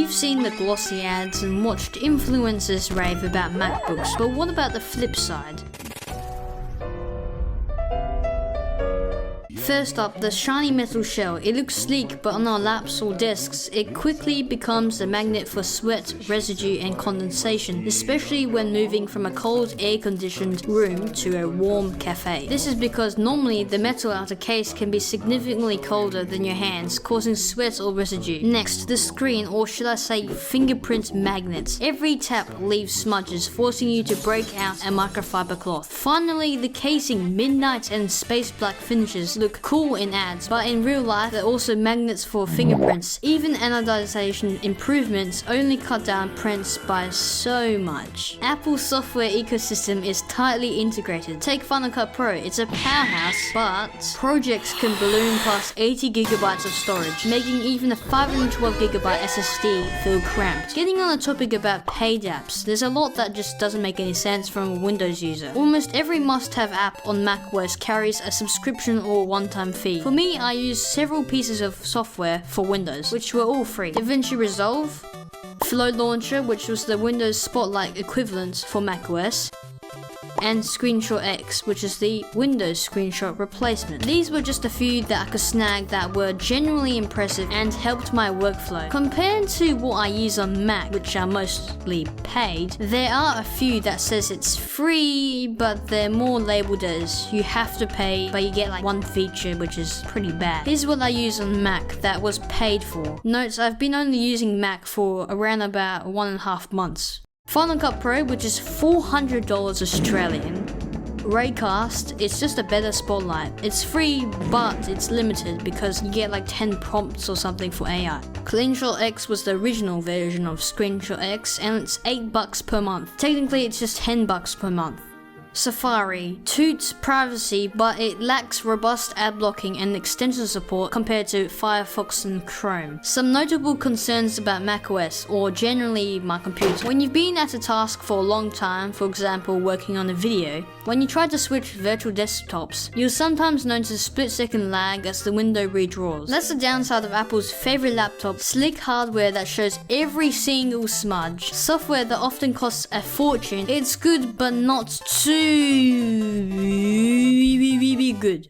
We've seen the glossy ads and watched influencers rave about MacBooks, but what about the flip side? First up, the shiny metal shell. It looks sleek, but on our laps or desks, it quickly becomes a magnet for sweat, residue, and condensation, especially when moving from a cold, air-conditioned room to a warm cafe. This is because normally the metal outer case can be significantly colder than your hands, causing sweat or residue. Next, the screen, or should I say fingerprint magnets. Every tap leaves smudges, forcing you to break out a microfiber cloth. Finally, the casing, midnight and space black finishes look cool in ads, but in real life they're also magnets for fingerprints. Even anodization improvements only cut down prints by so much. Apple's software ecosystem is tightly integrated. Take Final Cut Pro, it's a powerhouse, but projects can balloon past 80 gigabytes of storage, making even a 512 gigabyte SSD feel cramped. Getting on the topic about paid apps, there's a lot that just doesn't make any sense from a Windows user. Almost every must-have app on macOS carries a subscription or one-time fee. For me, I use several pieces of software for Windows, which were all free. DaVinci Resolve, Flow Launcher, which was the Windows Spotlight equivalent for macOS, and Screenshot X, which is the Windows screenshot replacement. These were just a few that I could snag that were genuinely impressive and helped my workflow. Compared to what I use on Mac, which are mostly paid, there are a few that says it's free, but they're more labeled as you have to pay, but you get like one feature, which is pretty bad. Here's what I use on Mac that was paid for. Note, I've been only using Mac for around about 1.5 months. Final Cut Pro, which is $400 Australian. Raycast, it's just a better Spotlight. It's free, but it's limited because you get like 10 prompts or something for AI. Screenshot X was the original version of Screenshot X, and it's $8 per month. Technically, it's just $10 per month. Safari toots privacy, but it lacks robust ad blocking and extension support compared to Firefox and Chrome. Some notable concerns about macOS, or generally my computer. When you've been at a task for a long time, for example working on a video, when you try to switch virtual desktops, you'll sometimes notice a split-second lag as the window redraws. That's the downside of Apple's favorite laptop, slick hardware that shows every single smudge. Software that often costs a fortune. It's good, but not too good.